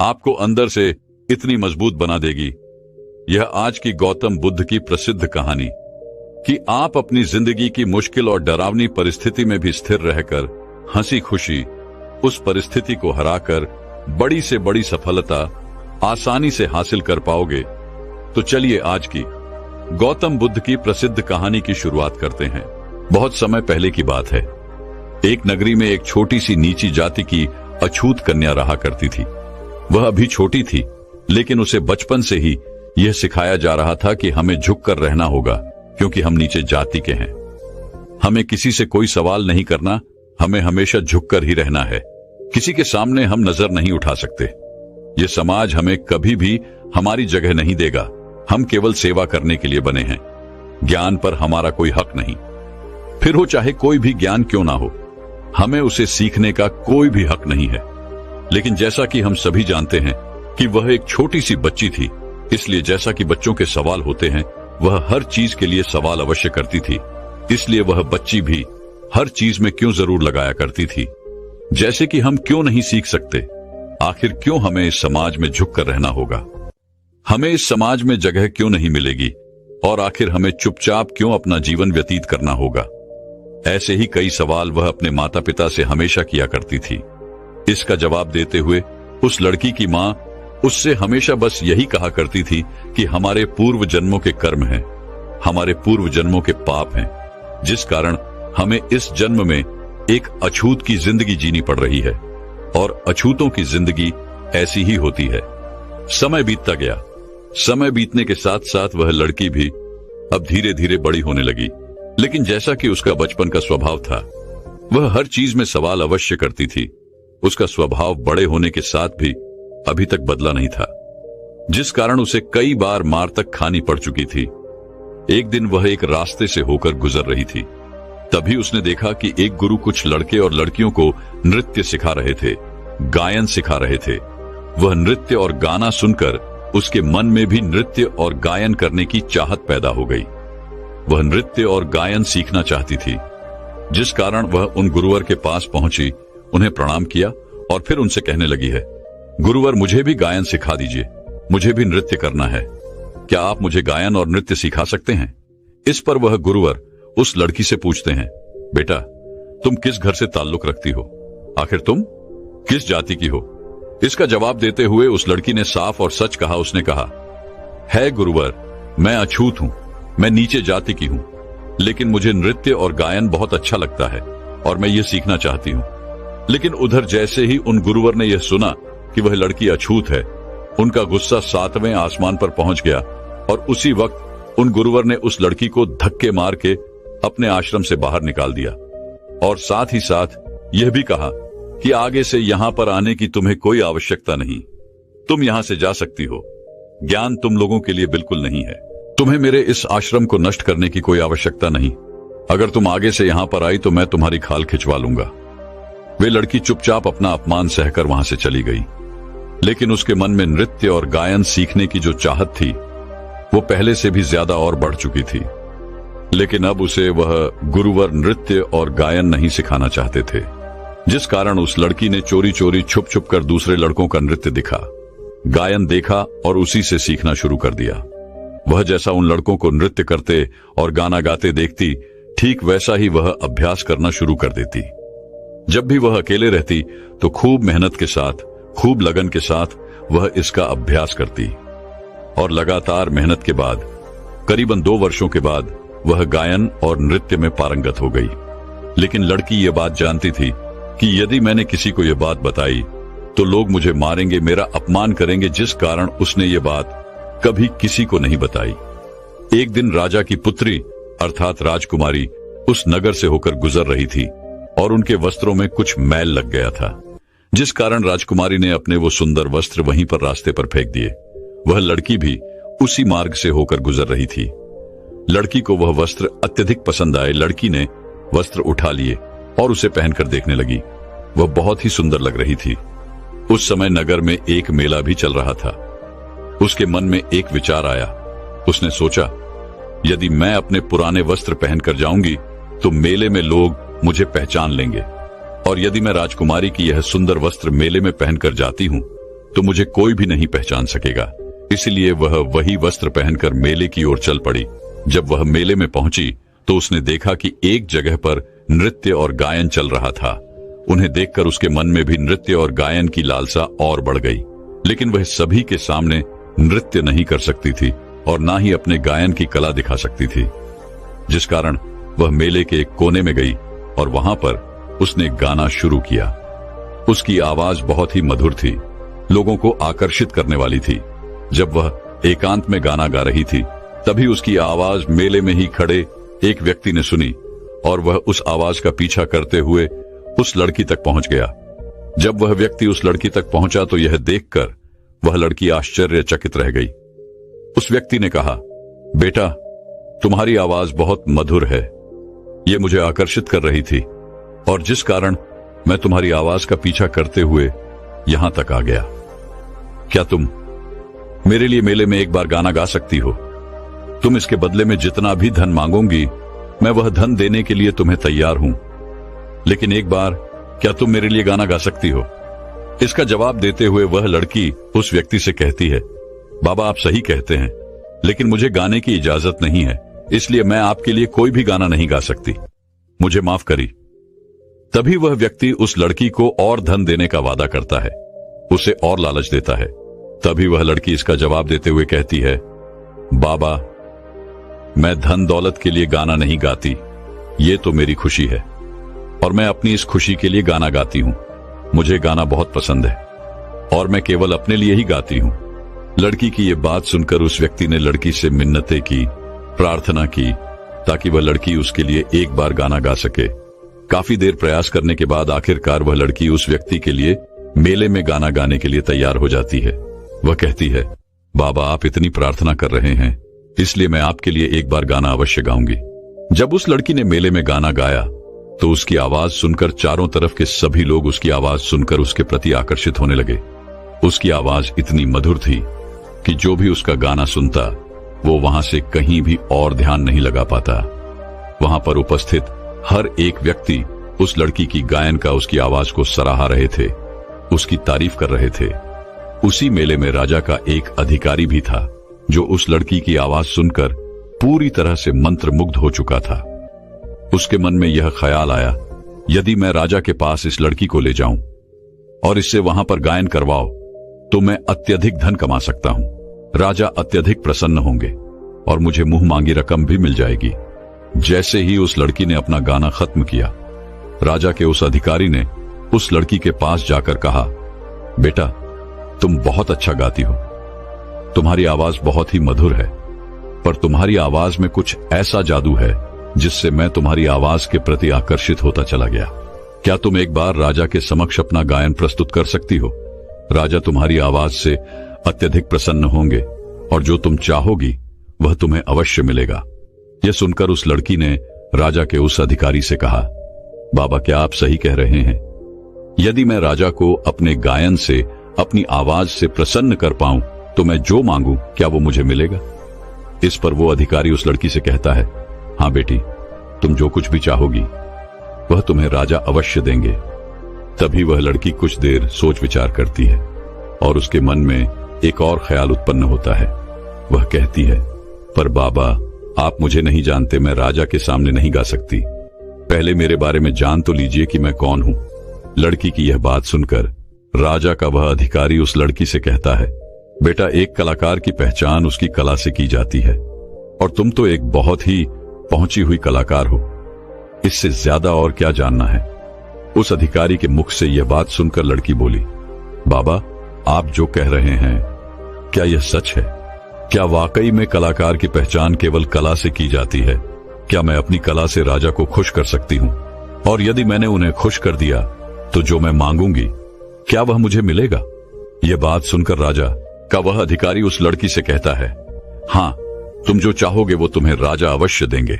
आपको अंदर से इतनी मजबूत बना देगी। यह आज की गौतम बुद्ध की प्रसिद्ध कहानी कि आप अपनी जिंदगी की मुश्किल और डरावनी परिस्थिति में भी स्थिर रहकर हंसी खुशी उस परिस्थिति को हराकर बड़ी से बड़ी सफलता आसानी से हासिल कर पाओगे। तो चलिए आज की गौतम बुद्ध की प्रसिद्ध कहानी की शुरुआत करते हैं। बहुत समय पहले की बात है। एक नगरी में एक छोटी सी नीची जाति की अछूत कन्या रहा करती थी। वह अभी छोटी थी, लेकिन उसे बचपन से ही यह सिखाया जा रहा था कि हमें झुककर रहना होगा, क्योंकि हम नीचे जाति के हैं। हमें किसी से कोई सवाल नहीं करना, हमें हमेशा झुककर ही रहना है। किसी के सामने हम नजर नहीं उठा सकते। यह समाज हमें कभी भी हमारी जगह नहीं देगा। हम केवल सेवा करने के लिए बने हैं। ज्ञान पर हमारा कोई हक नहीं, फिर हो चाहे कोई भी ज्ञान क्यों ना हो। हमें उसे सीखने का कोई भी हक नहीं है। लेकिन जैसा कि हम सभी जानते हैं कि वह एक छोटी सी बच्ची थी, इसलिए जैसा कि बच्चों के सवाल होते हैं, वह हर चीज के लिए सवाल अवश्य करती थी। इसलिए वह बच्ची भी हर चीज में क्यों जरूर लगाया करती थी। जैसे कि हम क्यों नहीं सीख सकते? आखिर क्यों हमें इस समाज में झुककर रहना होगा? हमें इस समाज में जगह क्यों नहीं मिलेगी? और आखिर हमें चुपचाप क्यों अपना जीवन व्यतीत करना होगा? ऐसे ही कई सवाल वह अपने माता पिता से हमेशा किया करती थी। इसका जवाब देते हुए उस लड़की की मां उससे हमेशा बस यही कहा करती थी कि हमारे पूर्व जन्मों के कर्म हैं, हमारे पूर्व जन्मों के पाप हैं, जिस कारण हमें इस जन्म में एक अछूत की जिंदगी जीनी पड़ रही है। और अछूतों की जिंदगी ऐसी ही होती है। समय बीतता गया। समय बीतने के साथ साथ वह लड़की भी अब धीरे धीरे बड़ी होने लगी। लेकिन जैसा कि उसका बचपन का स्वभाव था, वह हर चीज में सवाल अवश्य करती थी। उसका स्वभाव बड़े होने के साथ भी अभी तक बदला नहीं था, जिस कारण उसे कई बार मार तक खानी पड़ चुकी थी। एक दिन वह एक रास्ते से होकर गुजर रही थी। तभी उसने देखा कि एक गुरु कुछ लड़के और लड़कियों को नृत्य सिखा रहे थे, गायन सिखा रहे थे। वह नृत्य और गाना सुनकर उसके मन में भी नृत्य और गायन करने की चाहत पैदा हो गई। वह नृत्य और गायन सीखना चाहती थी, जिस कारण वह उन गुरुवर के पास पहुंची, उन्हें प्रणाम किया और फिर उनसे कहने लगी है, गुरुवर मुझे भी गायन सिखा दीजिए, मुझे भी नृत्य करना है। क्या आप मुझे गायन और नृत्य सिखा सकते हैं? इस पर वह गुरुवर उस लड़की से पूछते हैं, बेटा तुम किस घर से ताल्लुक रखती हो? आखिर तुम किस जाति की हो? इसका जवाब देते हुए उस लड़की ने साफ और सच कहा। उसने कहा, है गुरुवर, मैं अछूत हूं, मैं नीचे जाति की हूं, लेकिन मुझे नृत्य और गायन बहुत अच्छा लगता है और मैं ये सीखना चाहती हूं। लेकिन उधर जैसे ही उन गुरुवर ने यह सुना कि वह लड़की अछूत है, उनका गुस्सा 7वें आसमान पर पहुंच गया और उसी वक्त उन गुरुवर ने उस लड़की को धक्के मार के अपने आश्रम से बाहर निकाल दिया और साथ ही साथ यह भी कहा कि आगे से यहां पर आने की तुम्हें कोई आवश्यकता नहीं, तुम यहां से जा सकती हो। ज्ञान तुम लोगों के लिए बिल्कुल नहीं है। तुम्हें मेरे इस आश्रम को नष्ट करने की कोई आवश्यकता नहीं। अगर तुम आगे से यहां पर आई तो मैं तुम्हारी खाल खिंचवा लूंगा। वे लड़की चुपचाप अपना अपमान सहकर वहां से चली गई। लेकिन उसके मन में नृत्य और गायन सीखने की जो चाहत थी, वो पहले से भी ज्यादा और बढ़ चुकी थी। लेकिन अब उसे वह गुरुवर नृत्य और गायन नहीं सिखाना चाहते थे, जिस कारण उस लड़की ने चोरी चोरी छुप छुप कर दूसरे लड़कों का नृत्य दिखा, गायन देखा और उसी से सीखना शुरू कर दिया। वह जैसा उन लड़कों को नृत्य करते और गाना गाते देखती, ठीक वैसा ही वह अभ्यास करना शुरू कर देती। जब भी वह अकेले रहती तो खूब मेहनत के साथ, खूब लगन के साथ वह इसका अभ्यास करती और लगातार मेहनत के बाद करीबन 2 वर्षों के बाद वह गायन और नृत्य में पारंगत हो गई। लेकिन लड़की ये बात जानती थी कि यदि मैंने किसी को यह बात बताई तो लोग मुझे मारेंगे, मेरा अपमान करेंगे, जिस कारण उसने ये बात कभी किसी को नहीं बताई। एक दिन राजा की पुत्री अर्थात राजकुमारी उस नगर से होकर गुजर रही थी और उनके वस्त्रों में कुछ मैल लग गया था, जिस कारण राजकुमारी ने अपने वो सुंदर वस्त्र वहीं पर रास्ते पर फेंक दिए। वह लड़की भी उसी मार्ग से होकर गुजर रही थी। लड़की को वह वस्त्र अत्यधिक पसंद आए। लड़की ने वस्त्र उठा लिए और उसे पहनकर देखने लगी। वह बहुत ही सुंदर लग रही थी। उस समय नगर में एक मेला भी चल रहा था। उसके मन में एक विचार आया। उसने सोचा, यदि मैं अपने पुराने वस्त्र पहनकर जाऊंगी तो मेले में लोग मुझे पहचान लेंगे, और यदि मैं राजकुमारी की यह सुंदर वस्त्र मेले में पहनकर जाती हूं तो मुझे कोई भी नहीं पहचान सकेगा। इसलिए वह वही वस्त्र पहनकर मेले की ओर चल पड़ी। जब वह मेले में पहुंची तो उसने देखा कि एक जगह पर नृत्य और गायन चल रहा था। उन्हें देखकर उसके मन में भी नृत्य और गायन की लालसा और बढ़ गई, लेकिन वह सभी के सामने नृत्य नहीं कर सकती थी और ना ही अपने गायन की कला दिखा सकती थी, जिस कारण वह मेले के एक कोने में गई और वहां पर उसने गाना शुरू किया। उसकी आवाज बहुत ही मधुर थी, लोगों को आकर्षित करने वाली थी। जब वह एकांत में गाना गा रही थी, तभी उसकी आवाज मेले में ही खड़े एक व्यक्ति ने सुनी और वह उस आवाज का पीछा करते हुए उस लड़की तक पहुंच गया। जब वह व्यक्ति उस लड़की तक पहुंचा तो यह देखकर वह लड़की आश्चर्यचकित रह गई। उस व्यक्ति ने कहा, बेटा, तुम्हारी आवाज बहुत मधुर है, यह मुझे आकर्षित कर रही थी और जिस कारण मैं तुम्हारी आवाज का पीछा करते हुए यहां तक आ गया। क्या तुम मेरे लिए मेले में एक बार गाना गा सकती हो? तुम इसके बदले में जितना भी धन मांगोगी, मैं वह धन देने के लिए तुम्हें तैयार हूं, लेकिन एक बार क्या तुम मेरे लिए गाना गा सकती हो? इसका जवाब देते हुए वह लड़की उस व्यक्ति से कहती है, बाबा, आप सही कहते हैं, लेकिन मुझे गाने की इजाजत नहीं है, इसलिए मैं आपके लिए कोई भी गाना नहीं गा सकती, मुझे माफ करी। तभी वह व्यक्ति उस लड़की को और धन देने का वादा करता है, उसे और लालच देता है। तभी वह लड़की इसका जवाब देते हुए कहती है, बाबा, मैं धन दौलत के लिए गाना नहीं गाती, ये तो मेरी खुशी है और मैं अपनी इस खुशी के लिए गाना गाती हूं। मुझे गाना बहुत पसंद है और मैं केवल अपने लिए ही गाती हूं। लड़की की ये बात सुनकर उस व्यक्ति ने लड़की से मिन्नतें की, प्रार्थना की ताकि वह लड़की उसके लिए एक बार गाना गा सके। काफी देर प्रयास करने के बाद आखिरकार वह लड़की उस व्यक्ति के लिए मेले में गाना गाने के लिए तैयार हो जाती है। वह कहती है, बाबा, आप इतनी प्रार्थना कर रहे हैं, इसलिए मैं आपके लिए एक बार गाना अवश्य गाऊंगी। जब उस लड़की ने मेले में गाना गाया तो उसकी आवाज सुनकर चारों तरफ के सभी लोग उसकी आवाज सुनकर उसके प्रति आकर्षित होने लगे। उसकी आवाज इतनी मधुर थी कि जो भी उसका गाना सुनता वो वहां से कहीं भी और ध्यान नहीं लगा पाता। वहां पर उपस्थित हर एक व्यक्ति उस लड़की की गायन का, उसकी आवाज को सराहा रहे थे, उसकी तारीफ कर रहे थे। उसी मेले में राजा का एक अधिकारी भी था जो उस लड़की की आवाज सुनकर पूरी तरह से मंत्रमुग्ध हो चुका था। उसके मन में यह ख्याल आया, यदि मैं राजा के पास इस लड़की को ले जाऊं और इससे वहां पर गायन करवाओ तो मैं अत्यधिक धन कमा सकता हूं। राजा अत्यधिक प्रसन्न होंगे और मुझे मुंह मांगी रकम भी मिल जाएगी। जैसे ही उस लड़की ने अपना गाना खत्म किया, राजा के उस अधिकारी ने उस लड़की के पास जाकर कहा, बेटा, तुम बहुत अच्छा गाती हो, तुम्हारी आवाज बहुत ही मधुर है, पर तुम्हारी आवाज में कुछ ऐसा जादू है जिससे मैं तुम्हारी आवाज के प्रति आकर्षित होता चला गया। क्या तुम एक बार राजा के समक्ष अपना गायन प्रस्तुत कर सकती हो? राजा तुम्हारी आवाज से अत्यधिक प्रसन्न होंगे और जो तुम चाहोगी वह तुम्हें अवश्य मिलेगा। यह सुनकर उस लड़की ने राजा के उस अधिकारी से कहा, बाबा, क्या आप सही कह रहे हैं? यदि मैं राजा को अपने गायन से, अपनी आवाज से प्रसन्न कर पाऊं तो मैं जो मांगूं क्या वो मुझे मिलेगा? इस पर वो अधिकारी उस लड़की से कहता है, हाँ बेटी, तुम जो कुछ भी चाहोगी वह तुम्हें राजा अवश्य देंगे। तभी वह लड़की कुछ देर सोच विचार करती है और उसके मन में एक और ख्याल उत्पन्न होता है। वह कहती है, पर बाबा, आप मुझे नहीं जानते, मैं राजा के सामने नहीं गा सकती, पहले मेरे बारे में जान तो लीजिए कि मैं कौन हूं। लड़की की यह बात सुनकर राजा का वह अधिकारी उस लड़की से कहता है, बेटा, एक कलाकार की पहचान उसकी कला से की जाती है और तुम तो एक बहुत ही पहुंची हुई कलाकार हो, इससे ज्यादा और क्या जानना है? उस अधिकारी के मुख से यह बात सुनकर लड़की बोली, बाबा, आप जो कह रहे हैं क्या यह सच है? क्या वाकई में कलाकार की पहचान केवल कला से की जाती है? क्या मैं अपनी कला से राजा को खुश कर सकती हूं? और यदि मैंने उन्हें खुश कर दिया तो जो मैं मांगूंगी क्या वह मुझे मिलेगा? यह बात सुनकर राजा का वह अधिकारी उस लड़की से कहता है, हाँ, तुम जो चाहोगे वो तुम्हें राजा अवश्य देंगे,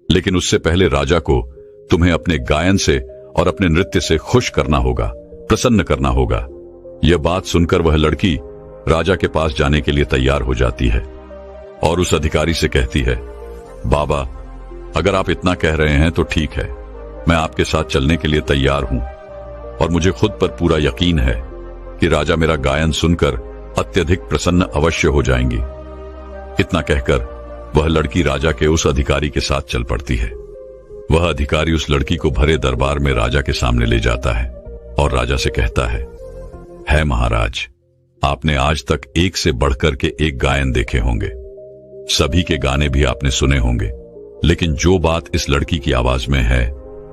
लेकिन उससे पहले राजा को तुम्हें अपने गायन से और अपने नृत्य से खुश करना होगा, प्रसन्न करना होगा। यह बात सुनकर वह लड़की राजा के पास जाने के लिए तैयार हो जाती है और उस अधिकारी से कहती है, बाबा, अगर आप इतना कह रहे हैं तो ठीक है, मैं आपके साथ चलने के लिए तैयार हूं और मुझे खुद पर पूरा यकीन है कि राजा मेरा गायन सुनकर अत्यधिक प्रसन्न अवश्य हो जाएंगी। इतना कहकर वह लड़की राजा के उस अधिकारी के साथ चल पड़ती है। वह अधिकारी उस लड़की को भरे दरबार में राजा के सामने ले जाता है और राजा से कहता है महाराज, आपने आज तक एक से बढ़कर के एक गायन देखे होंगे, सभी के गाने भी आपने सुने होंगे, लेकिन जो बात इस लड़की की आवाज में है,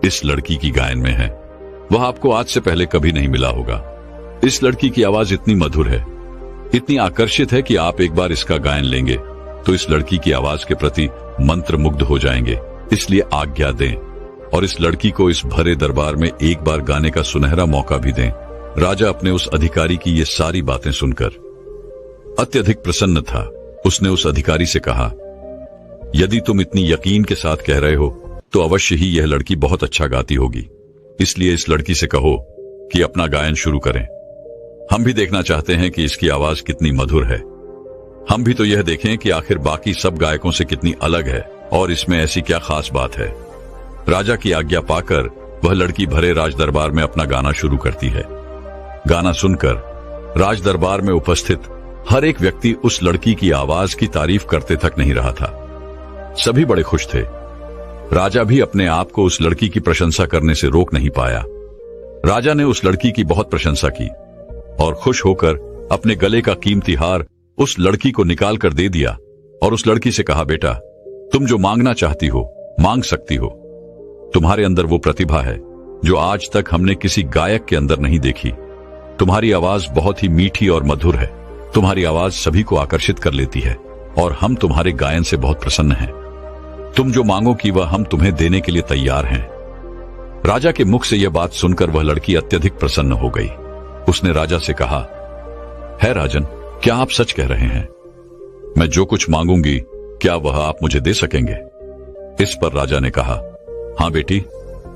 इस लड़की की गायन में है, वह आपको आज से पहले कभी नहीं मिला होगा। इस लड़की की आवाज इतनी मधुर है, इतनी आकर्षित है कि आप एक बार इसका गायन लेंगे तो इस लड़की की आवाज के प्रति मंत्रमुग्ध हो जाएंगे। इसलिए आज्ञा दें और इस लड़की को इस भरे दरबार में एक बार गाने का सुनहरा मौका भी दें। राजा अपने उस अधिकारी की ये सारी बातें सुनकर अत्यधिक प्रसन्न था। उसने उस अधिकारी से कहा, यदि तुम इतनी यकीन के साथ कह रहे हो तो अवश्य ही यह लड़की बहुत अच्छा गाती होगी। इसलिए इस लड़की से कहो कि अपना गायन शुरू करें। हम भी देखना चाहते हैं कि इसकी आवाज कितनी मधुर है। हम भी तो यह देखें कि आखिर बाकी सब गायकों से कितनी अलग है और इसमें ऐसी क्या खास बात है। राजा की आज्ञा पाकर वह लड़की भरे राज दरबार में अपना गाना शुरू करती है। गाना सुनकर राज दरबार में उपस्थित हर एक व्यक्ति उस लड़की की आवाज की तारीफ करते तक नहीं रहा था। सभी बड़े खुश थे। राजा भी अपने आप को उस लड़की की प्रशंसा करने से रोक नहीं पाया। राजा ने उस लड़की की बहुत प्रशंसा की और खुश होकर अपने गले का कीमती हार उस लड़की को निकाल कर दे दिया और उस लड़की से कहा, बेटा, तुम जो मांगना चाहती हो मांग सकती हो। तुम्हारे अंदर वो प्रतिभा है जो आज तक हमने किसी गायक के अंदर नहीं देखी। तुम्हारी आवाज बहुत ही मीठी और मधुर है। तुम्हारी आवाज सभी को आकर्षित कर लेती है और हम तुम्हारे गायन से बहुत प्रसन्न हैं। तुम जो मांगोगी वह हम तुम्हें देने के लिए तैयार हैं। राजा के मुख से यह बात सुनकर वह लड़की अत्यधिक प्रसन्न हो गई। उसने राजा से कहा, है राजन, क्या आप सच कह रहे हैं? मैं जो कुछ मांगूंगी क्या वह आप मुझे दे सकेंगे? इस पर राजा ने कहा, हां बेटी,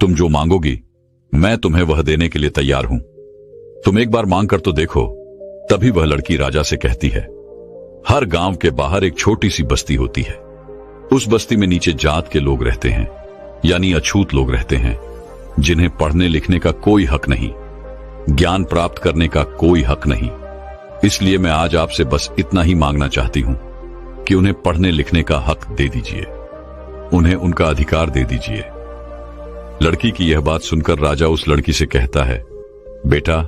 तुम जो मांगोगी मैं तुम्हें वह देने के लिए तैयार हूं। तुम एक बार मांग कर तो देखो। तभी वह लड़की राजा से कहती है, हर गांव के बाहर एक छोटी सी बस्ती होती है। उस बस्ती में नीचे जात के लोग रहते हैं, यानी अछूत लोग रहते हैं, जिन्हें पढ़ने लिखने का कोई हक नहीं, ज्ञान प्राप्त करने का कोई हक नहीं। इसलिए मैं आज आपसे बस इतना ही मांगना चाहती हूं कि उन्हें पढ़ने लिखने का हक दे दीजिए, उन्हें उनका अधिकार दे दीजिए। लड़की की यह बात सुनकर राजा उस लड़की से कहता है, बेटा,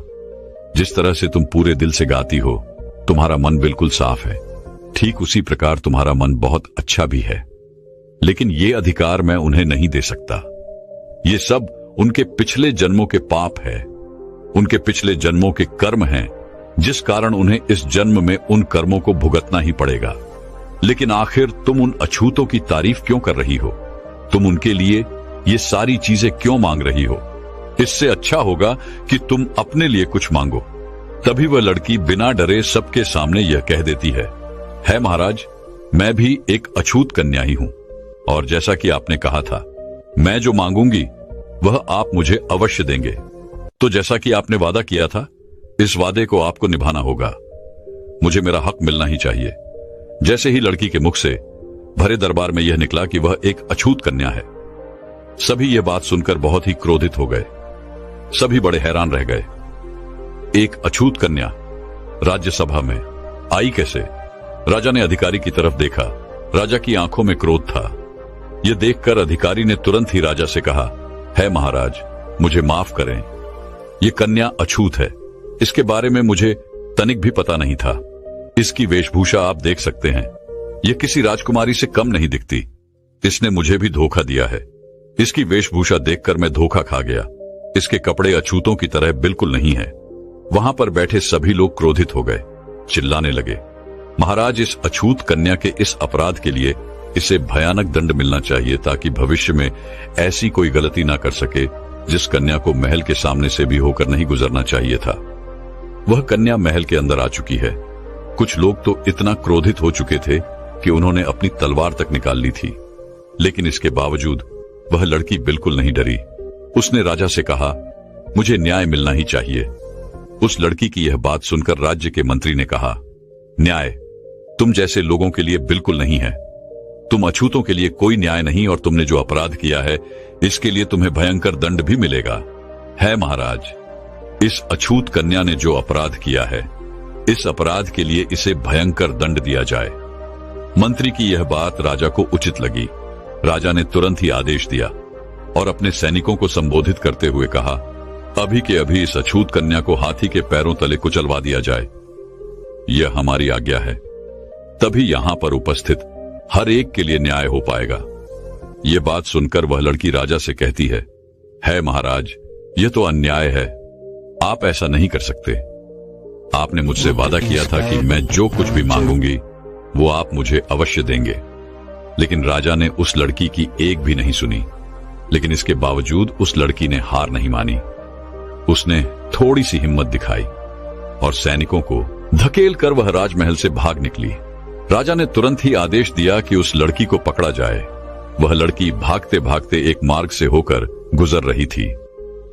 जिस तरह से तुम पूरे दिल से गाती हो, तुम्हारा मन बिल्कुल साफ है। ठीक उसी प्रकार तुम्हारा मन बहुत अच्छा भी है, लेकिन ये अधिकार मैं उन्हें नहीं दे सकता। ये सब उनके पिछले जन्मों के पाप है, उनके पिछले जन्मों के कर्म हैं, जिस कारण उन्हें इस जन्म में उन कर्मों को भुगतना ही पड़ेगा। लेकिन आखिर तुम उन अछूतों की तारीफ क्यों कर रही हो? तुम उनके लिए ये सारी चीजें क्यों मांग रही हो? इससे अच्छा होगा कि तुम अपने लिए कुछ मांगो। तभी वह लड़की बिना डरे सबके सामने यह कह देती है महाराज, मैं भी एक अछूत कन्या ही हूं और जैसा कि आपने कहा था, मैं जो मांगूंगी वह आप मुझे अवश्य देंगे। तो जैसा कि आपने वादा किया था, इस वादे को आपको निभाना होगा। मुझे मेरा हक मिलना ही चाहिए। जैसे ही लड़की के मुख से भरे दरबार में यह निकला कि वह एक अछूत कन्या है, सभी यह बात सुनकर बहुत ही क्रोधित हो गए। सभी बड़े हैरान रह गए। एक अछूत कन्या राज्यसभा में आई कैसे? राजा ने अधिकारी की तरफ देखा। राजा की आंखों में क्रोध था। यह देखकर अधिकारी ने तुरंत ही राजा से कहा, है महाराज, मुझे माफ करें, ये कन्या अछूत है। इसके बारे में मुझे तनिक भी पता नहीं था। इसकी वेशभूषा आप देख सकते हैं, यह किसी राजकुमारी से कम नहीं दिखती। इसने मुझे भी धोखा दिया है। इसकी वेशभूषा देखकर मैं धोखा खा गया। इसके कपड़े अछूतों की तरह बिल्कुल नहीं है। वहां पर बैठे सभी लोग क्रोधित हो गए, चिल्लाने लगे, महाराज, इस अछूत कन्या के इस अपराध के लिए इसे भयानक दंड मिलना चाहिए, ताकि भविष्य में ऐसी कोई गलती ना कर सके जिस कन्या को महल के सामने से भी होकर नहीं गुजरना चाहिए था। वह कन्या महल के अंदर आ चुकी है। कुछ लोग तो इतना क्रोधित हो चुके थे कि उन्होंने अपनी तलवार तक निकाल ली थी, लेकिन इसके बावजूद वह लड़की बिल्कुल नहीं डरी। उसने राजा से कहा, मुझे न्याय मिलना ही चाहिए। उस लड़की की यह बात सुनकर राज्य के मंत्री ने कहा, न्याय तुम जैसे लोगों के लिए बिल्कुल नहीं है। तुम अछूतों के लिए कोई न्याय नहीं, और तुमने जो अपराध किया है इसके लिए तुम्हें भयंकर दंड भी मिलेगा। है महाराज, इस अछूत कन्या ने जो अपराध किया है, इस अपराध के लिए इसे भयंकर दंड दिया जाए। मंत्री की यह बात राजा को उचित लगी। राजा ने तुरंत ही आदेश दिया और अपने सैनिकों को संबोधित करते हुए कहा, अभी के अभी इस अछूत कन्या को हाथी के पैरों तले कुचलवा दिया जाए। यह हमारी आज्ञा है। तभी यहां पर उपस्थित हर एक के लिए न्याय हो पाएगा। यह बात सुनकर वह लड़की राजा से कहती है महाराज, यह तो अन्याय है। आप ऐसा नहीं कर सकते। आपने मुझसे वादा किया था कि मैं जो कुछ भी मांगूंगी वो आप मुझे अवश्य देंगे। लेकिन राजा ने उस लड़की की एक भी नहीं सुनी। लेकिन इसके बावजूद उस लड़की ने हार नहीं मानी। उसने थोड़ी सी हिम्मत दिखाई और सैनिकों को धकेल कर वह राजमहल से भाग निकली। राजा ने तुरंत ही आदेश दिया कि उस लड़की को पकड़ा जाए। वह लड़की भागते भागते एक मार्ग से होकर गुजर रही थी।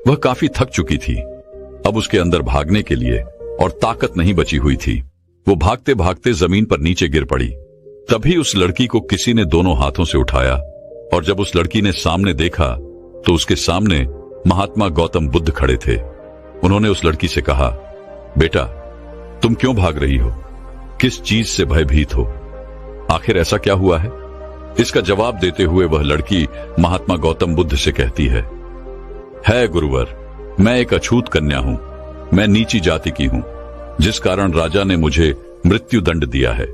वह काफी थक चुकी थी। अब उसके अंदर भागने के लिए और ताकत नहीं बची हुई थी। वो भागते भागते जमीन पर नीचे गिर पड़ी। तभी उस लड़की को किसी ने दोनों हाथों से उठाया और जब उस लड़की ने सामने देखा तो उसके सामने महात्मा गौतम बुद्ध खड़े थे। उन्होंने उस लड़की से कहा, बेटा, तुम क्यों भाग रही हो? किस चीज से भयभीत हो? आखिर ऐसा क्या हुआ है? इसका जवाब देते हुए वह लड़की महात्मा गौतम बुद्ध से कहती है गुरुवर, मैं एक अछूत कन्या हूं। मैं नीची जाति की हूं, जिस कारण राजा ने मुझे मृत्यु दंड दिया है।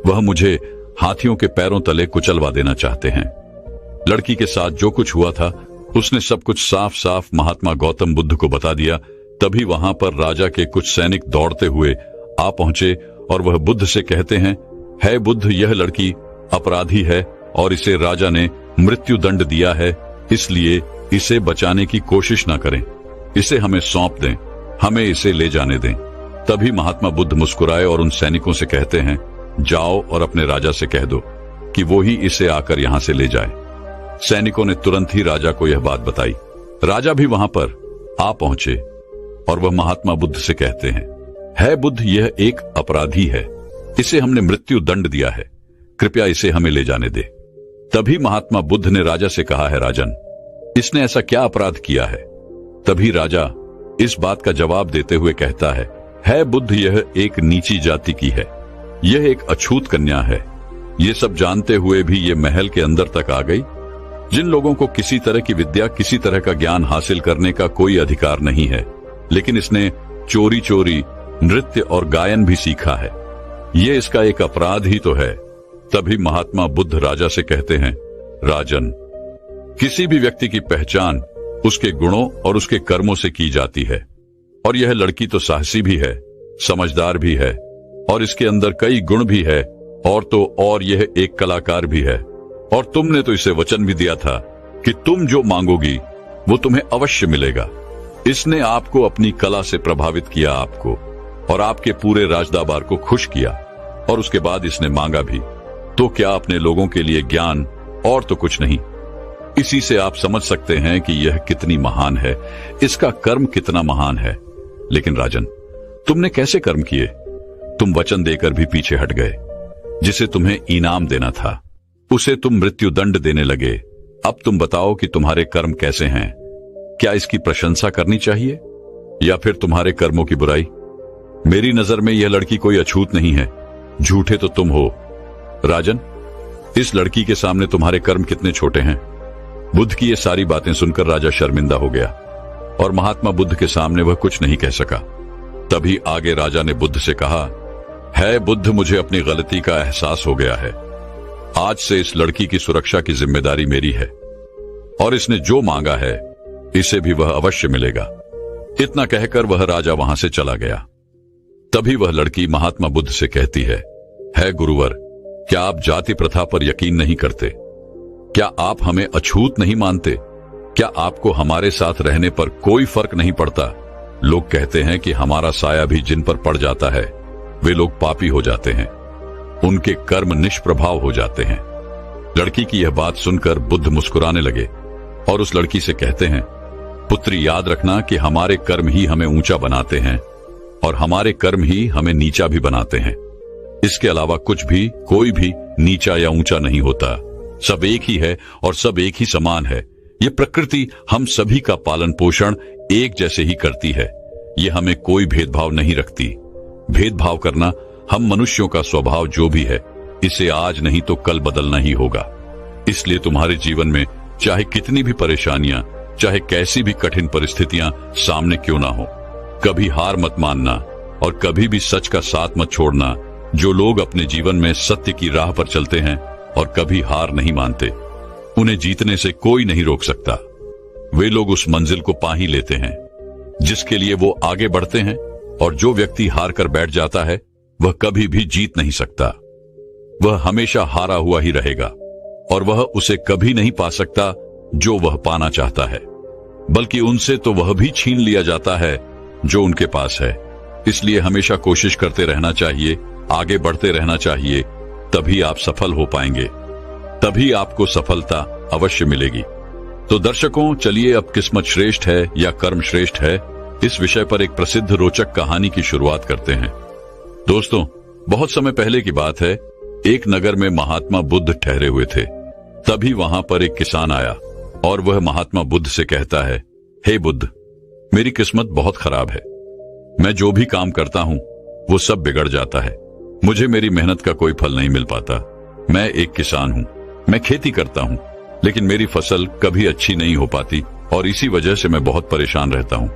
वह मुझे हाथियों के पैरों तले कुचलवा देना चाहते हैं। लड़की के साथ जो कुछ हुआ था उसने सब कुछ साफ साफ महात्मा गौतम बुद्ध को बता दिया। तभी वहां पर राजा के कुछ सैनिक दौड़ते हुए आ पहुंचे और वह बुद्ध से कहते हैं बुद्ध, यह लड़की अपराधी है और इसे राजा ने मृत्यु दंड दिया है, इसलिए इसे बचाने की कोशिश न करें। इसे हमें सौंप दें, हमें इसे ले जाने दें। तभी महात्मा बुद्ध मुस्कुराए और उन सैनिकों से कहते हैं, जाओ और अपने राजा से कह दो कि वो ही इसे आकर यहां से ले जाए। सैनिकों ने तुरंत ही राजा को यह बात बताई। राजा भी वहां पर आ पहुंचे और वह महात्मा बुद्ध से कहते हैं बुद्ध, यह एक अपराधी है। इसे हमने मृत्यु दंड दिया है। कृपया इसे हमें ले जाने दे। तभी महात्मा बुद्ध ने राजा से कहा, राजन, इसने ऐसा क्या अपराध किया है? तभी राजा इस बात का जवाब देते हुए कहता है बुद्ध, यह एक नीची जाति की है। यह एक अछूत कन्या है। ये सब जानते हुए भी ये महल के अंदर तक आ गई। जिन लोगों को किसी तरह की विद्या, किसी तरह का ज्ञान हासिल करने का कोई अधिकार नहीं है, लेकिन इसने चोरी चोरी नृत्य और गायन भी सीखा है। ये इसका एक अपराध ही तो है। तभी महात्मा बुद्ध राजा से कहते हैं, राजन, किसी भी व्यक्ति की पहचान उसके गुणों और उसके कर्मों से की जाती है। और यह लड़की तो साहसी भी है, समझदार भी है और इसके अंदर कई गुण भी है और तो और यह एक कलाकार भी है। और तुमने तो इसे वचन भी दिया था कि तुम जो मांगोगी वो तुम्हें अवश्य मिलेगा। इसने आपको अपनी कला से प्रभावित किया, आपको और आपके पूरे राजदरबार को खुश किया और उसके बाद इसने मांगा भी। तो क्या अपने लोगों के लिए ज्ञान और तो कुछ नहीं। इसी से आप समझ सकते हैं कि यह कितनी महान है, इसका कर्म कितना महान है। लेकिन राजन, तुमने कैसे कर्म किए? तुम वचन देकर भी पीछे हट गए। जिसे तुम्हें इनाम देना था उसे तुम मृत्यु दंड देने लगे। अब तुम बताओ कि तुम्हारे कर्म कैसे हैं? क्या इसकी प्रशंसा करनी चाहिए या फिर तुम्हारे कर्मों की बुराई? मेरी नजर में यह लड़की कोई अछूत नहीं है। झूठे तो तुम हो। राजन, इस लड़की के सामने तुम्हारे कर्म कितने छोटे हैं। बुद्ध की ये सारी बातें सुनकर राजा शर्मिंदा हो गया और महात्मा बुद्ध के सामने वह कुछ नहीं कह सका। तभी आगे राजा ने बुद्ध से कहा, बुद्ध, मुझे अपनी गलती का एहसास हो गया है। आज से इस लड़की की सुरक्षा की जिम्मेदारी मेरी है और इसने जो मांगा है इसे भी वह अवश्य मिलेगा। इतना कहकर वह राजा वहां से चला गया। तभी वह लड़की महात्मा बुद्ध से कहती है गुरुवर, क्या आप जाति प्रथा पर यकीन नहीं करते? क्या आप हमें अछूत नहीं मानते? क्या आपको हमारे साथ रहने पर कोई फर्क नहीं पड़ता? लोग कहते हैं कि हमारा साया भी जिन पर पड़ जाता है वे लोग पापी हो जाते हैं, उनके कर्म निष्प्रभाव हो जाते हैं। लड़की की यह बात सुनकर बुद्ध मुस्कुराने लगे और उस लड़की से कहते हैं, पुत्री, याद रखना कि हमारे कर्म ही हमें ऊंचा बनाते हैं और हमारे कर्म ही हमें नीचा भी बनाते हैं। इसके अलावा कुछ भी, कोई भी नीचा या ऊंचा नहीं होता। सब एक ही है और सब एक ही समान है। ये प्रकृति हम सभी का पालन पोषण एक जैसे ही करती है। ये हमें कोई भेदभाव नहीं रखती। भेदभाव करना हम मनुष्यों का स्वभाव जो भी है, इसे आज नहीं तो कल बदलना ही होगा। इसलिए तुम्हारे जीवन में चाहे कितनी भी परेशानियां, चाहे कैसी भी कठिन परिस्थितियां सामने क्यों ना हो, कभी हार मत मानना और कभी भी सच का साथ मत छोड़ना। जो लोग अपने जीवन में सत्य की राह पर चलते हैं और कभी हार नहीं मानते, उन्हें जीतने से कोई नहीं रोक सकता। वे लोग उस मंजिल को पा ही लेते हैं जिसके लिए वो आगे बढ़ते हैं, और जो व्यक्ति हार कर बैठ जाता है वह कभी भी जीत नहीं सकता। वह हमेशा हारा हुआ ही रहेगा और वह उसे कभी नहीं पा सकता जो वह पाना चाहता है, बल्कि उनसे तो वह भी छीन लिया जाता है जो उनके पास है। इसलिए हमेशा कोशिश करते रहना चाहिए, आगे बढ़ते रहना चाहिए, तभी आप सफल हो पाएंगे, तभी आपको सफलता अवश्य मिलेगी। तो दर्शकों, चलिए अब किस्मत श्रेष्ठ है या कर्म श्रेष्ठ है, इस विषय पर एक प्रसिद्ध रोचक कहानी की शुरुआत करते हैं। दोस्तों, बहुत समय पहले की बात है, एक नगर में महात्मा बुद्ध ठहरे हुए थे। तभी वहां पर एक किसान आया और वह महात्मा बुद्ध से कहता है, हे बुद्ध, मेरी किस्मत बहुत खराब है। मैं जो भी काम करता हूं वो सब बिगड़ जाता है। मुझे मेरी मेहनत का कोई फल नहीं मिल पाता। मैं एक किसान हूं, मैं खेती करता हूं, लेकिन मेरी फसल कभी अच्छी नहीं हो पाती और इसी वजह से मैं बहुत परेशान रहता हूं।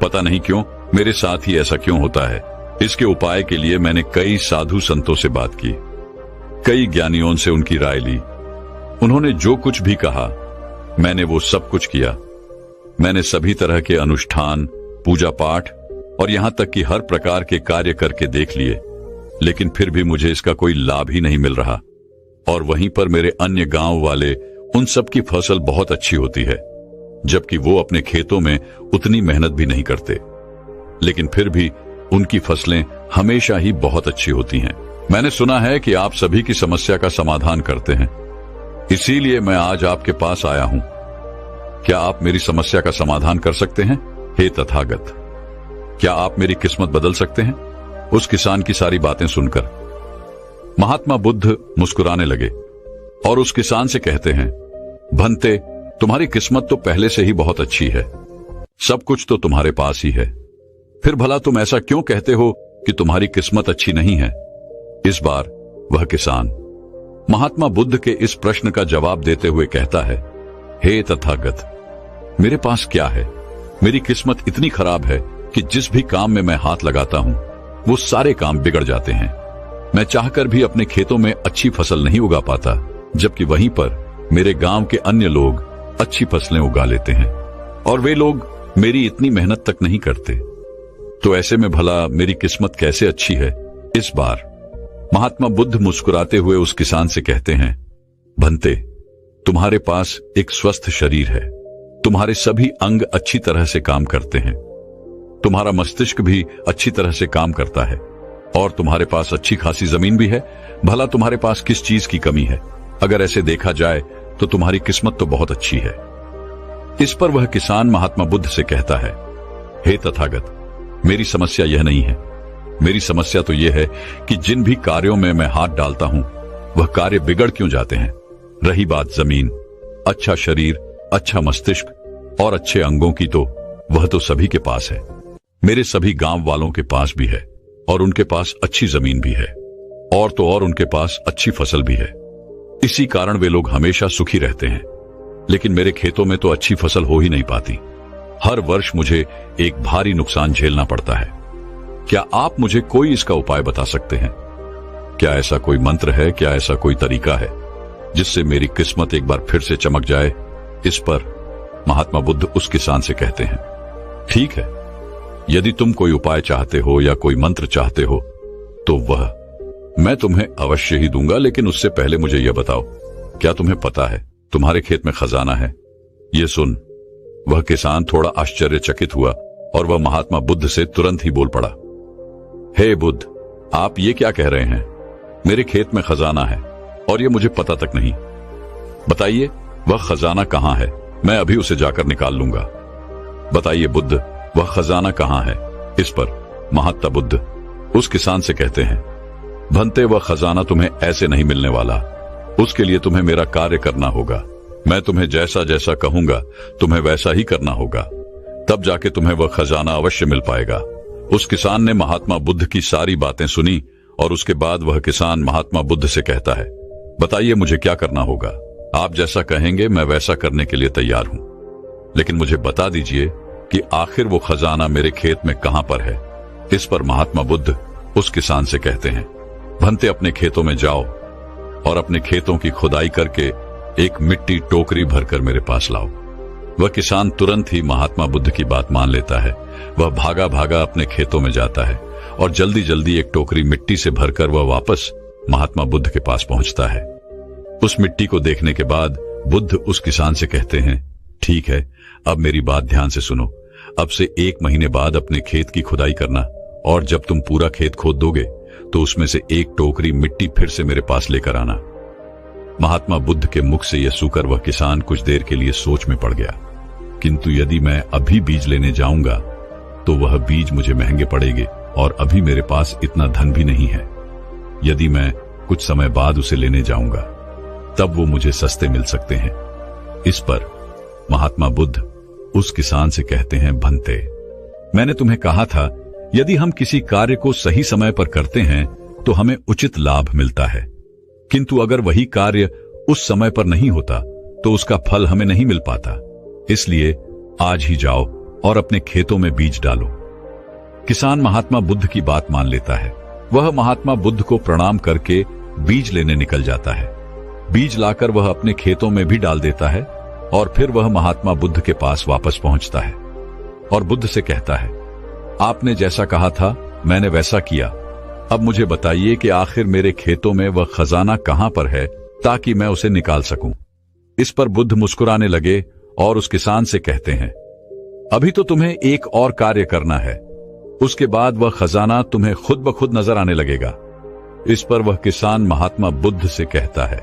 पता नहीं क्यों मेरे साथ ही ऐसा क्यों होता है। इसके उपाय के लिए मैंने कई साधु संतों से बात की, कई ज्ञानियों से उनकी राय ली। उन्होंने जो कुछ भी कहा मैंने वो सब कुछ किया। मैंने सभी तरह के अनुष्ठान, पूजा पाठ और यहां तक कि हर प्रकार के कार्य करके देख लिए, लेकिन फिर भी मुझे इसका कोई लाभ ही नहीं मिल रहा। और वहीं पर मेरे अन्य गांव वाले, उन सब की फसल बहुत अच्छी होती है, जबकि वो अपने खेतों में उतनी मेहनत भी नहीं करते, लेकिन फिर भी उनकी फसलें हमेशा ही बहुत अच्छी होती हैं। मैंने सुना है कि आप सभी की समस्या का समाधान करते हैं, इसीलिए मैं आज आपके पास आया हूं। क्या आप मेरी समस्या का समाधान कर सकते हैं? हे तथागत, क्या आप मेरी किस्मत बदल सकते हैं? उस किसान की सारी बातें सुनकर महात्मा बुद्ध मुस्कुराने लगे और उस किसान से कहते हैं, भंते, तुम्हारी किस्मत तो पहले से ही बहुत अच्छी है, सब कुछ तो तुम्हारे पास ही है, फिर भला तुम ऐसा क्यों कहते हो कि तुम्हारी किस्मत अच्छी नहीं है? इस बार वह किसान महात्मा बुद्ध के इस प्रश्न का जवाब देते हुए कहता है, हे तथागत, मेरे पास क्या है? मेरी किस्मत इतनी खराब है कि जिस भी काम में मैं हाथ लगाता हूं वो सारे काम बिगड़ जाते हैं। मैं चाहकर भी अपने खेतों में अच्छी फसल नहीं उगा पाता, जबकि वहीं पर मेरे गांव के अन्य लोग अच्छी फसलें उगा लेते हैं और वे लोग मेरी इतनी मेहनत तक नहीं करते। तो ऐसे में भला मेरी किस्मत कैसे अच्छी है? इस बार महात्मा बुद्ध मुस्कुराते हुए उस किसान से कहते हैं, भंते, तुम्हारे पास एक स्वस्थ शरीर है, तुम्हारे सभी अंग अच्छी तरह से काम करते हैं, तुम्हारा मस्तिष्क भी अच्छी तरह से काम करता है और तुम्हारे पास अच्छी खासी जमीन भी है। भला तुम्हारे पास किस चीज की कमी है? अगर ऐसे देखा जाए तो तुम्हारी किस्मत तो बहुत अच्छी है। इस पर वह किसान महात्मा बुद्ध से कहता है, हे तथागत, मेरी समस्या यह नहीं है। मेरी समस्या तो यह है कि जिन भी कार्यों में मैं हाथ डालता हूं वह कार्य बिगड़ क्यों जाते हैं। रही बात जमीन, अच्छा शरीर, अच्छा मस्तिष्क और अच्छे अंगों की, तो वह तो सभी के पास है। मेरे सभी गांव वालों के पास भी है और उनके पास अच्छी जमीन भी है और तो और उनके पास अच्छी फसल भी है। इसी कारण वे लोग हमेशा सुखी रहते हैं, लेकिन मेरे खेतों में तो अच्छी फसल हो ही नहीं पाती। हर वर्ष मुझे एक भारी नुकसान झेलना पड़ता है। क्या आप मुझे कोई इसका उपाय बता सकते हैं? क्या ऐसा कोई मंत्र है, क्या ऐसा कोई तरीका है जिससे मेरी किस्मत एक बार फिर से चमक जाए? इस पर महात्मा बुद्ध उस किसान से कहते हैं, ठीक है, यदि तुम कोई उपाय चाहते हो या कोई मंत्र चाहते हो तो वह मैं तुम्हें अवश्य ही दूंगा, लेकिन उससे पहले मुझे यह बताओ, क्या तुम्हें पता है तुम्हारे खेत में खजाना है? यह सुन वह किसान थोड़ा आश्चर्यचकित हुआ और वह महात्मा बुद्ध से तुरंत ही बोल पड़ा, हे बुद्ध, आप ये क्या कह रहे हैं? मेरे खेत में खजाना है और ये मुझे पता तक नहीं। बताइए वह खजाना कहां है, मैं अभी उसे जाकर निकाल लूंगा। बताइए बुद्ध, वह खजाना कहां है? इस पर महात्मा बुद्ध उस किसान से कहते हैं, भंते, वह खजाना तुम्हें ऐसे नहीं मिलने वाला। उसके लिए तुम्हें मेरा कार्य करना होगा। मैं तुम्हें जैसा जैसा कहूंगा तुम्हें वैसा ही करना होगा, तब जाके तुम्हें वह खजाना अवश्य मिल पाएगा। उस किसान ने महात्मा बुद्ध की सारी बातें सुनी और उसके बाद वह किसान महात्मा बुद्ध से कहता है, बताइए मुझे क्या करना होगा। आप जैसा कहेंगे मैं वैसा करने के लिए तैयार हूं, लेकिन मुझे बता दीजिए कि आखिर वो खजाना मेरे खेत में कहां पर है। इस पर महात्मा बुद्ध उस किसान से कहते हैं, भंते अपने खेतों में जाओ और अपने खेतों की खुदाई करके एक मिट्टी टोकरी भरकर मेरे पास लाओ। वह किसान तुरंत ही महात्मा बुद्ध की बात मान लेता है। वह भागा भागा अपने खेतों में जाता है और जल्दी जल्दी एक टोकरी मिट्टी से भरकर वह वापस महात्मा बुद्ध के पास पहुंचता है। उस मिट्टी को देखने के बाद बुद्ध उस किसान से कहते हैं, ठीक है, अब मेरी बात ध्यान से सुनो। अब से 1 महीने बाद अपने खेत की खुदाई करना और जब तुम पूरा खेत खोद दोगे तो उसमें से एक टोकरी मिट्टी फिर से मेरे पास लेकर आना। महात्मा बुद्ध के मुख से यह सुनकर वह किसान कुछ देर के लिए सोच में पड़ गया, किंतु यदि मैं अभी बीज लेने जाऊंगा तो वह बीज मुझे महंगे पड़ेंगे और अभी मेरे पास इतना धन भी नहीं है। यदि मैं कुछ समय बाद उसे लेने जाऊंगा तब वो मुझे सस्ते मिल सकते हैं। इस पर महात्मा बुद्ध उस किसान से कहते हैं, भंते, मैंने तुम्हें कहा था यदि हम किसी कार्य को सही समय पर करते हैं तो हमें उचित लाभ मिलता है, किंतु अगर वही कार्य उस समय पर नहीं होता तो उसका फल हमें नहीं मिल पाता। इसलिए आज ही जाओ और अपने खेतों में बीज डालो। किसान महात्मा बुद्ध की बात मान लेता है। वह महात्मा बुद्ध को प्रणाम करके बीज लेने निकल जाता है। बीज लाकर वह अपने खेतों में भी डाल देता है और फिर वह महात्मा बुद्ध के पास वापस पहुंचता है और बुद्ध से कहता है, आपने जैसा कहा था मैंने वैसा किया। अब मुझे बताइए कि आखिर मेरे खेतों में वह खजाना कहां पर है ताकि मैं उसे निकाल सकूं। इस पर बुद्ध मुस्कुराने लगे और उस किसान से कहते हैं, अभी तो तुम्हें एक और कार्य करना है, उसके बाद वह खजाना तुम्हें खुद ब खुद नजर आने लगेगा। इस पर वह किसान महात्मा बुद्ध से कहता है,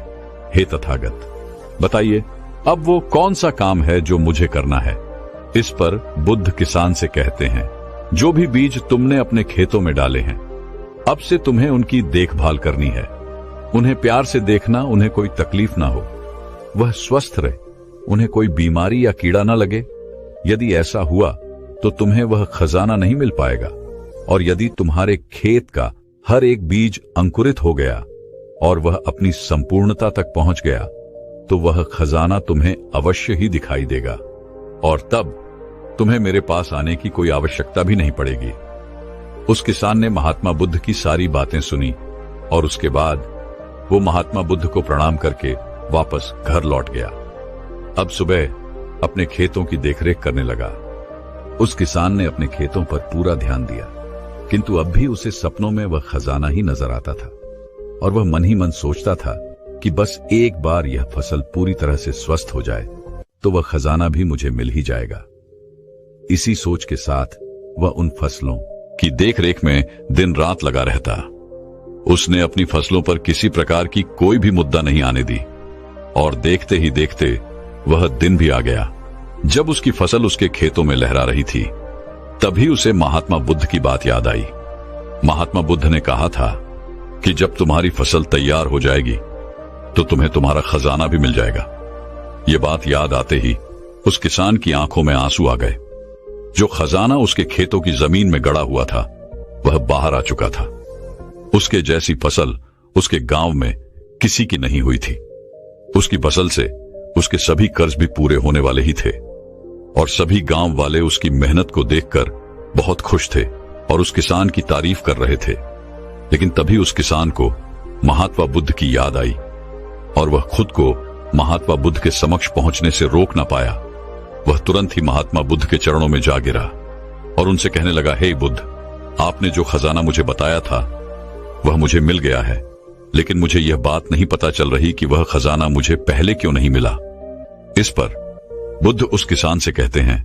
हे तथागत, बताइए अब वो कौन सा काम है जो मुझे करना है। इस पर बुद्ध किसान से कहते हैं, जो भी बीज तुमने अपने खेतों में डाले हैं अब से तुम्हें उनकी देखभाल करनी है। उन्हें प्यार से देखना, उन्हें कोई तकलीफ ना हो, वह स्वस्थ रहे, उन्हें कोई बीमारी या कीड़ा ना लगे। यदि ऐसा हुआ तो तुम्हें वह खजाना नहीं मिल पाएगा, और यदि तुम्हारे खेत का हर एक बीज अंकुरित हो गया और वह अपनी संपूर्णता तक पहुंच गया तो वह खजाना तुम्हें अवश्य ही दिखाई देगा और तब तुम्हें मेरे पास आने की कोई आवश्यकता भी नहीं पड़ेगी। उस किसान ने महात्मा बुद्ध की सारी बातें सुनी और उसके बाद वो महात्मा बुद्ध को प्रणाम करके वापस घर लौट गया। अब सुबह अपने खेतों की देखरेख करने लगा। उस किसान ने अपने खेतों पर पूरा ध्यान दिया, किंतु अब भी उसे सपनों में वह खजाना ही नजर आता था और वह मन ही मन सोचता था कि बस एक बार यह फसल पूरी तरह से स्वस्थ हो जाए तो वह खजाना भी मुझे मिल ही जाएगा। इसी सोच के साथ वह उन फसलों की देखरेख में दिन रात लगा रहता। उसने अपनी फसलों पर किसी प्रकार की कोई भी मुद्दा नहीं आने दी और देखते ही देखते वह दिन भी आ गया जब उसकी फसल उसके खेतों में लहरा रही थी। तभी उसे महात्मा बुद्ध की बात याद आई। महात्मा बुद्ध ने कहा था कि जब तुम्हारी फसल तैयार हो जाएगी तो तुम्हें तुम्हारा खजाना भी मिल जाएगा। ये बात याद आते ही उस किसान की आंखों में आंसू आ गए। जो खजाना उसके खेतों की जमीन में गड़ा हुआ था वह बाहर आ चुका था। उसके जैसी फसल उसके गांव में किसी की नहीं हुई थी। उसकी फसल से उसके सभी कर्ज भी पूरे होने वाले ही थे और सभी गांव वाले उसकी मेहनत को देखकर बहुत खुश थे और उस किसान की तारीफ कर रहे थे। लेकिन तभी उस किसान को महात्मा बुद्ध की याद आई और वह खुद को महात्मा बुद्ध के समक्ष पहुंचने से रोक ना पाया। वह तुरंत ही महात्मा बुद्ध के चरणों में जा गिरा और उनसे कहने लगा, हे बुद्ध, आपने जो खजाना मुझे बताया था वह मुझे मिल गया है, लेकिन मुझे यह बात नहीं पता चल रही कि वह खजाना मुझे पहले क्यों नहीं मिला। इस पर बुद्ध उस किसान से कहते हैं,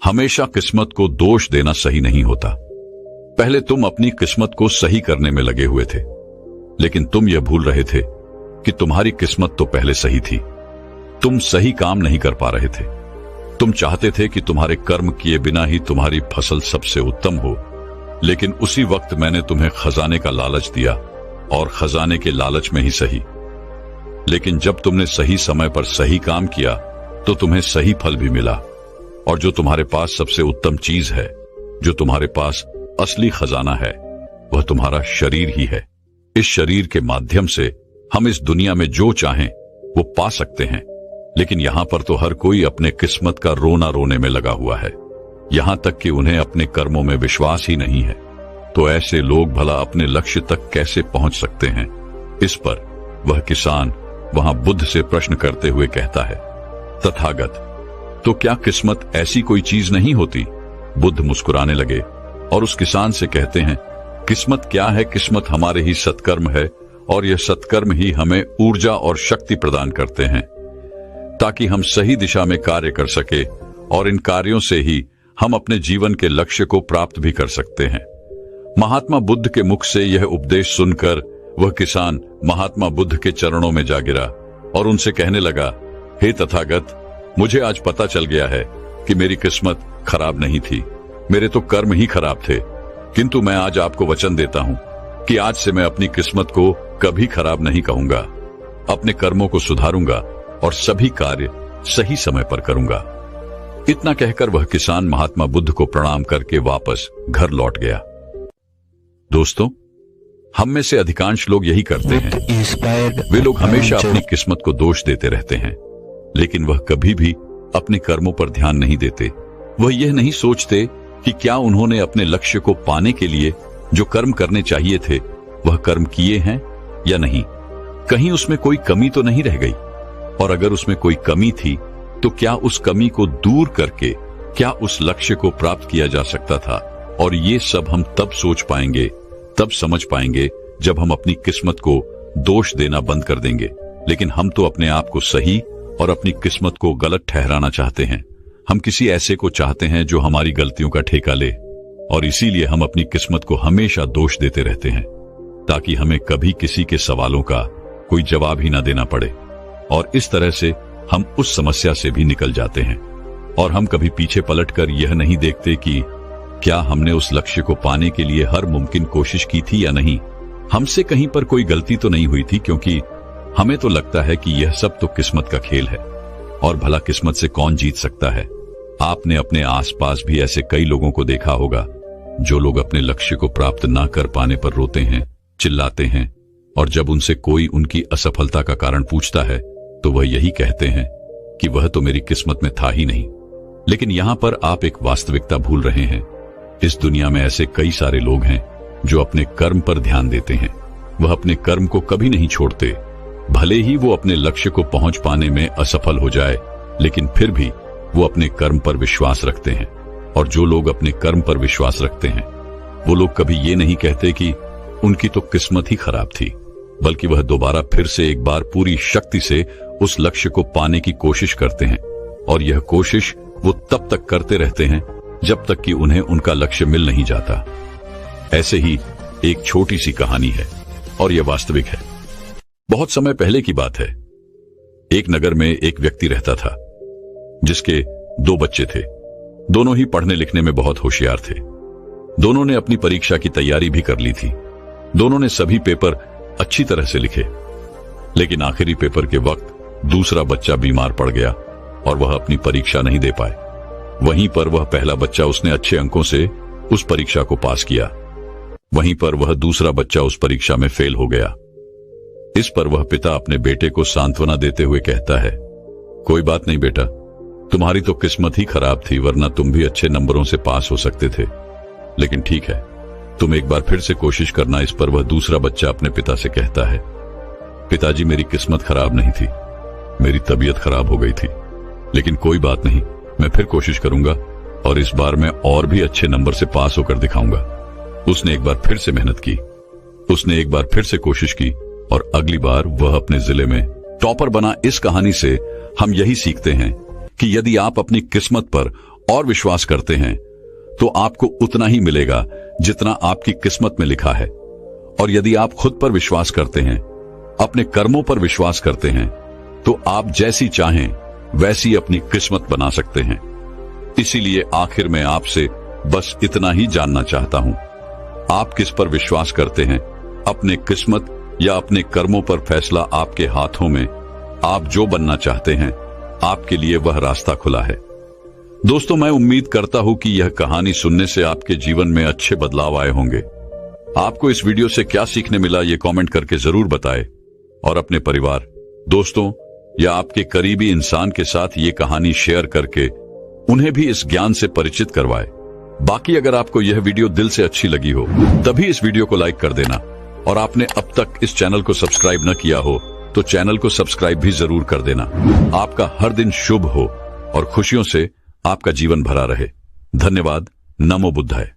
हमेशा किस्मत को दोष देना सही नहीं होता। पहले तुम अपनी किस्मत को सही करने में लगे हुए थे, लेकिन तुम यह भूल रहे थे कि तुम्हारी किस्मत तो पहले सही थी। तुम सही काम नहीं कर पा रहे थे। तुम चाहते थे कि तुम्हारे कर्म किए बिना ही तुम्हारी फसल सबसे उत्तम हो, लेकिन उसी वक्त मैंने तुम्हें खजाने का लालच दिया और खजाने के लालच में ही सही। लेकिन जब तुमने सही समय पर सही काम किया तो तुम्हें सही फल भी मिला, और जो तुम्हारे पास सबसे उत्तम चीज है, जो तुम्हारे पास असली खजाना है वह तुम्हारा शरीर ही है। इस शरीर के माध्यम से हम इस दुनिया में जो चाहें वो पा सकते हैं, लेकिन यहां पर तो हर कोई अपने किस्मत का रोना रोने में लगा हुआ है, यहां तक कि उन्हें अपने कर्मों में विश्वास ही नहीं है। तो ऐसे लोग भला अपने लक्ष्य तक कैसे पहुंच सकते हैं? इस पर वह किसान वहां बुद्ध से प्रश्न करते हुए कहता है, तथागत, तो क्या किस्मत ऐसी कोई चीज नहीं होती? बुद्ध मुस्कुराने लगे और उस किसान से कहते हैं, किस्मत क्या है? किस्मत हमारे ही सत्कर्म है, और यह सत्कर्म ही हमें ऊर्जा और शक्ति प्रदान करते हैं ताकि हम सही दिशा में कार्य कर सके, और इन कार्यों से ही हम अपने जीवन के लक्ष्य को प्राप्त भी कर सकते हैं। महात्मा बुद्ध के मुख से यह उपदेश सुनकर वह किसान महात्मा बुद्ध के चरणों में जा गिरा और उनसे कहने लगा, हे तथागत, मुझे आज पता चल गया है कि मेरी किस्मत खराब नहीं थी, मेरे तो कर्म ही खराब थे, किंतु मैं आज आपको वचन देता हूं कि आज से मैं अपनी किस्मत को कभी खराब नहीं कहूंगा, अपने कर्मों को सुधारूंगा और सभी कार्य सही समय पर करूंगा। इतना कहकर वह किसान महात्मा बुद्ध को प्रणाम करके वापस घर लौट गया। दोस्तों, हम में से अधिकांश लोग यही करते हैं। वे लोग हमेशा अपनी किस्मत को दोष देते रहते हैं, लेकिन वह कभी भी अपने कर्मों पर ध्यान नहीं देते। वह यह नहीं सोचते कि क्या उन्होंने अपने लक्ष्य को पाने के लिए जो कर्म करने चाहिए थे वह कर्म किए हैं या नहीं, कहीं उसमें कोई कमी तो नहीं रह गई, और अगर उसमें कोई कमी थी तो क्या उस कमी को दूर करके क्या उस लक्ष्य को प्राप्त किया जा सकता था। और ये सब हम तब सोच पाएंगे, तब समझ पाएंगे जब हम अपनी किस्मत को दोष देना बंद कर देंगे। लेकिन हम तो अपने आप को सही और अपनी किस्मत को गलत ठहराना चाहते हैं। हम किसी ऐसे को चाहते हैं जो हमारी गलतियों का ठेका ले, और इसीलिए हम अपनी किस्मत को हमेशा दोष देते रहते हैं ताकि हमें कभी किसी के सवालों का कोई जवाब ही ना देना पड़े। और इस तरह से हम उस समस्या से भी निकल जाते हैं, और हम कभी पीछे पलटकर यह नहीं देखते कि क्या हमने उस लक्ष्य को पाने के लिए हर मुमकिन कोशिश की थी या नहीं। हमसे कहीं पर कोई गलती तो नहीं हुई थी, क्योंकि हमें तो लगता है कि यह सब तो किस्मत का खेल है, और भला किस्मत से कौन जीत सकता है। आपने अपने आसपास भी ऐसे कई लोगों को देखा होगा जो लोग अपने लक्ष्य को प्राप्त ना कर पाने पर रोते हैं, चिल्लाते हैं, और जब उनसे कोई उनकी असफलता का कारण पूछता है तो वह यही कहते हैं कि वह तो मेरी किस्मत में था ही नहीं। लेकिन यहां पर आप एक वास्तविकता भूल रहे हैं। इस दुनिया में ऐसे कई सारे लोग हैं जो अपने कर्म पर ध्यान देते हैं। वह अपने कर्म को कभी नहीं छोड़ते, भले ही वो अपने लक्ष्य को पहुंच पाने में असफल हो जाए, लेकिन फिर भी वो अपने कर्म पर विश्वास रखते हैं। और जो लोग अपने कर्म पर विश्वास रखते हैं वो लोग कभी ये नहीं कहते कि उनकी तो किस्मत ही खराब थी, बल्कि वह दोबारा फिर से एक बार पूरी शक्ति से उस लक्ष्य को पाने की कोशिश करते हैं। और यह कोशिश वो तब तक करते रहते हैं जब तक कि उन्हें उनका लक्ष्य मिल नहीं जाता। ऐसे ही एक छोटी सी कहानी है, और यह वास्तविक है। बहुत समय पहले की बात है। एक नगर में एक व्यक्ति रहता था जिसके 2 बच्चे थे। दोनों ही पढ़ने लिखने में बहुत होशियार थे। दोनों ने अपनी परीक्षा की तैयारी भी कर ली थी। दोनों ने सभी पेपर अच्छी तरह से लिखे, लेकिन आखिरी पेपर के वक्त दूसरा बच्चा बीमार पड़ गया और वह अपनी परीक्षा नहीं दे पाए। वहीं पर वह पहला बच्चा उसने अच्छे अंकों से उस परीक्षा को पास किया, वहीं पर वह दूसरा बच्चा उस परीक्षा में फेल हो गया। इस पर वह पिता अपने बेटे को सांत्वना देते हुए कहता है, कोई बात नहीं बेटा, तुम्हारी तो किस्मत ही खराब थी, वरना तुम भी अच्छे नंबरों से पास हो सकते थे। लेकिन ठीक है, तुम एक बार फिर से कोशिश करना। इस पर वह दूसरा बच्चा अपने पिता से कहता है, पिताजी मेरी किस्मत खराब नहीं थी, मेरी तबीयत खराब हो गई थी, लेकिन कोई बात नहीं, मैं फिर कोशिश करूंगा और इस बार मैं और भी अच्छे नंबर से पास होकर दिखाऊंगा। उसने एक बार फिर से मेहनत की, उसने एक बार फिर से कोशिश की और अगली बार वह अपने जिले में टॉपर बना। इस कहानी से हम यही सीखते हैं कि यदि आप अपनी किस्मत पर और विश्वास करते हैं तो आपको उतना ही मिलेगा जितना आपकी किस्मत में लिखा है। और यदि आप खुद पर विश्वास करते हैं, अपने कर्मों पर विश्वास करते हैं, तो आप जैसी चाहें वैसी अपनी किस्मत बना सकते हैं। इसीलिए आखिर में आपसे बस इतना ही जानना चाहता हूं, आप किस पर विश्वास करते हैं, अपने किस्मत या अपने कर्मों पर? फैसला आपके हाथों में। आप जो बनना चाहते हैं आपके लिए वह रास्ता खुला है। दोस्तों, मैं उम्मीद करता हूं कि यह कहानी सुनने से आपके जीवन में अच्छे बदलाव आए होंगे। आपको इस वीडियो से क्या सीखने मिला ये कमेंट करके जरूर बताएं और अपने परिवार, दोस्तों या आपके करीबी इंसान के साथ ये कहानी शेयर करके उन्हें भी इस ज्ञान से परिचित करवाएं। बाकी अगर आपको यह वीडियो दिल से अच्छी लगी हो तभी इस वीडियो को लाइक कर देना, और आपने अब तक इस चैनल को सब्सक्राइब न किया हो तो चैनल को सब्सक्राइब भी जरूर कर देना। आपका हर दिन शुभ हो और खुशियों से आपका जीवन भरा रहे। धन्यवाद। नमो बुद्धाय।